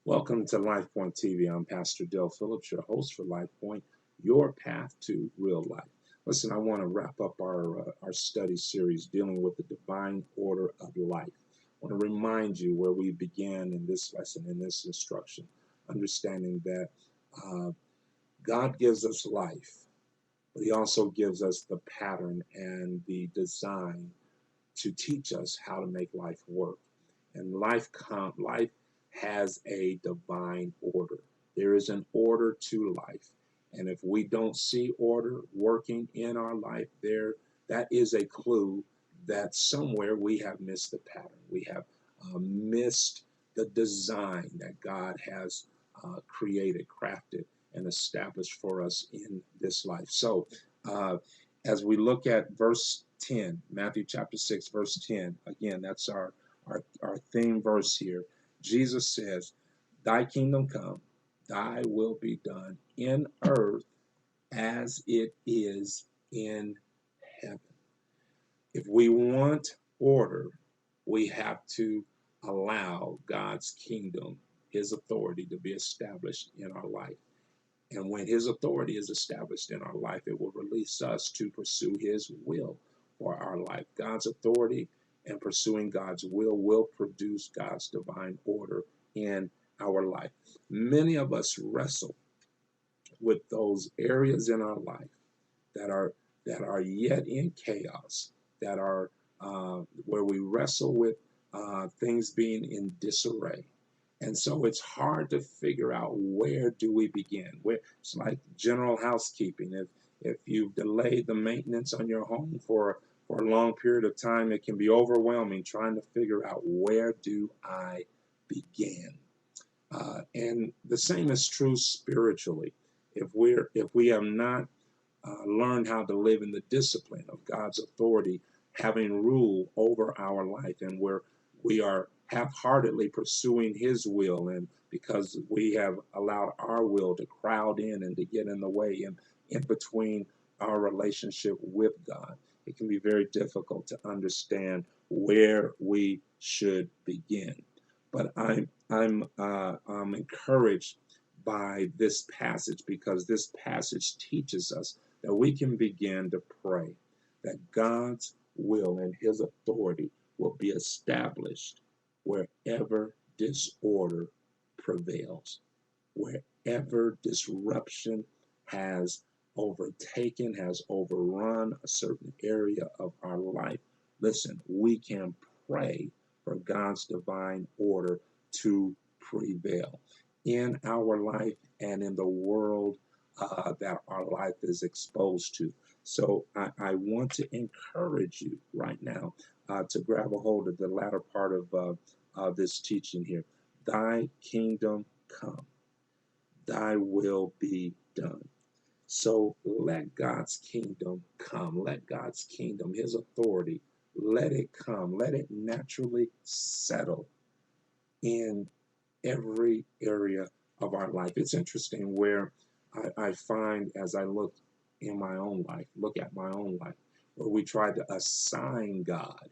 Welcome to LifePoint TV. I'm Pastor Del Phillips, your host for LifePoint, your path to real life. Listen, I want to wrap up our study series dealing with the divine order of life. I want to remind you where we began in this lesson, in this instruction, understanding that uh, God gives us life, but He also gives us the pattern and the design to teach us how to make life work. And life has a divine order. There is an order to life. And if we don't see order working in our life, that is a clue that somewhere we have missed the pattern. We have missed the design that God has created, crafted, and established for us in this life. So, uh, as we look at verse 10, Matthew chapter 6, verse 10, again, that's our theme verse here. Jesus says, Thy kingdom come, thy will be done in earth as it is in heaven. If we want order, we have to allow God's kingdom, His authority to be established in our life. And when His authority is established in our life, it will release us to pursue His will for our life. God's authority and pursuing God's will produce God's divine order in our life. Many of us wrestle with those areas in our life that are yet in chaos, that are where we wrestle with things being in disarray. And so it's hard to figure out where do we begin. Where it's like general housekeeping. If you've delayed the maintenance on your home for a long period of time, it can be overwhelming trying to figure out where do I begin. And the same is true spiritually. If we have not learned how to live in the discipline of God's authority, having rule over our life, and where we are half-heartedly pursuing His will, and because we have allowed our will to crowd in and to get in the way and in between our relationship with God, it can be very difficult to understand where we should begin. But I'm encouraged by this passage because this passage teaches us that we can begin to pray that God's will and His authority will be established wherever disorder prevails, wherever disruption has overtaken, has overrun a certain area of our life. Listen, we can pray for God's divine order to prevail in our life and in the world that our life is exposed to. So I want to encourage you right now to grab a hold of the latter part of this teaching here. Thy kingdom come, thy will be done. So let God's kingdom come. Let God's kingdom, His authority, let it come. Let it naturally settle in every area of our life. It's interesting where I find as I look in my own life, look at my own life, where we try to assign God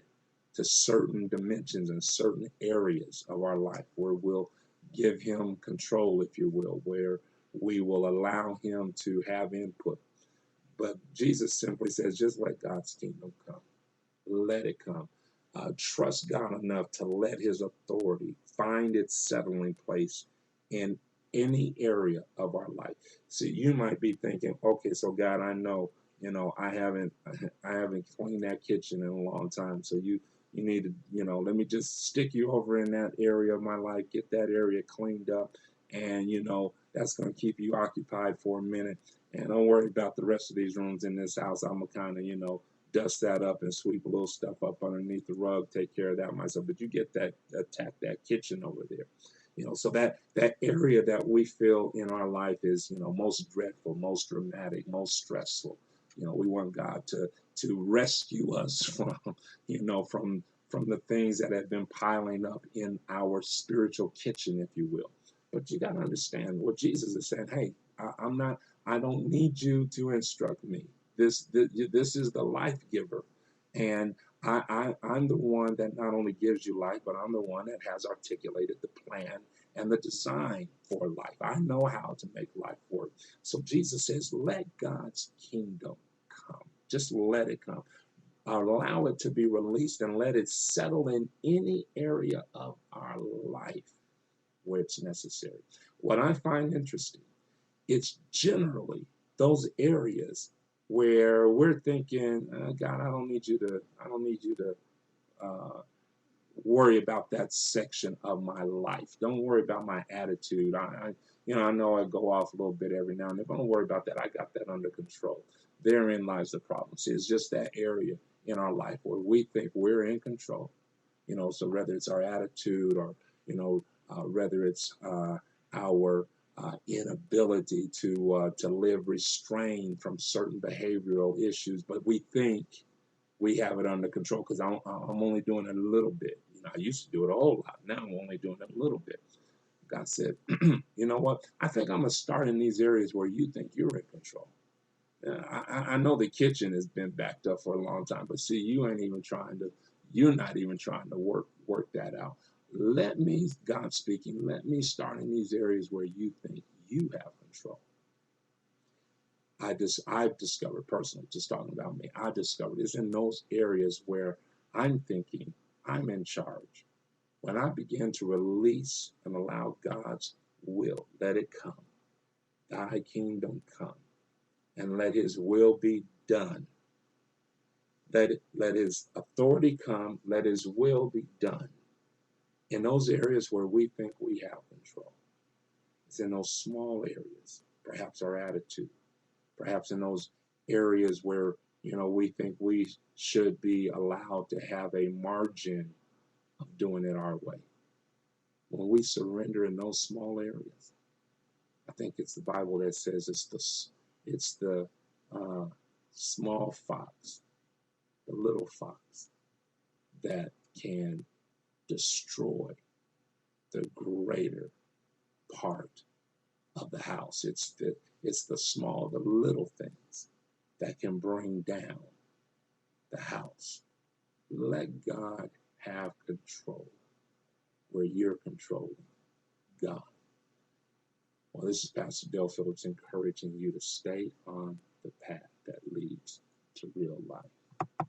to certain dimensions and certain areas of our life, where we'll give Him control, if you will, where we will allow Him to have input. But Jesus simply says, just let God's kingdom come. Let it come. Trust God enough to let His authority find its settling place in any area of our life. See, you might be thinking, okay, so God, I know, I haven't cleaned that kitchen in a long time. So you need to, let me just stick you over in that area of my life, get that area cleaned up, and that's going to keep you occupied for a minute. And don't worry about the rest of these rooms in this house. I'm gonna kind of, dust that up and sweep a little stuff up underneath the rug, take care of that myself. But you get that, attack that kitchen over there. So that area that we feel in our life is, most dreadful, most dramatic, most stressful. We want God to rescue us from, from the things that have been piling up in our spiritual kitchen, if you will. But you got to understand what Jesus is saying. Hey, I don't need you to instruct me. This is the life giver, and I'm the one that not only gives you life, but I'm the one that has articulated the plan and the design for life. I know how to make life work. So Jesus says, let God's kingdom come. Just let it come. Allow it to be released and let it settle in any area of our life where it's necessary. What I find interesting, it's generally those areas where we're thinking, God, I don't need you to uh, worry about that section of my life. Don't worry about my attitude. I know I go off a little bit every now and then, but don't worry about that. I got that under control. Therein lies the problem. See, it's just that area in our life where we think we're in control. So whether it's our attitude or, whether it's our inability to live restrained from certain behavioral issues, but we think we have it under control because I'm only doing it a little bit. I used to do it a whole lot. Now I'm only doing it a little bit. God said, you know what? I think I'm going to start in these areas where you think you're in control. I know the kitchen has been backed up for a long time, but see, you're not even trying to work that out. Let me, God speaking, let me start in these areas where you think you have control. I've discovered personally, just talking about me, I discovered it's in those areas where I'm thinking I'm in charge. When I begin to release and allow God's will, let it come, thy kingdom come, and let his will be done. Let his authority come, let his will be done. In those areas where we think we have control, it's in those small areas, perhaps our attitude, perhaps in those areas where we think we should be allowed to have a margin of doing it our way. When we surrender in those small areas, I think it's the Bible that says it's the small fox, the little fox that can destroy the greater part of the house. It's the small, the little things that can bring down the house. Let God have control where you're controlling God. Well, this is Pastor Dale Phillips encouraging you to stay on the path that leads to real life.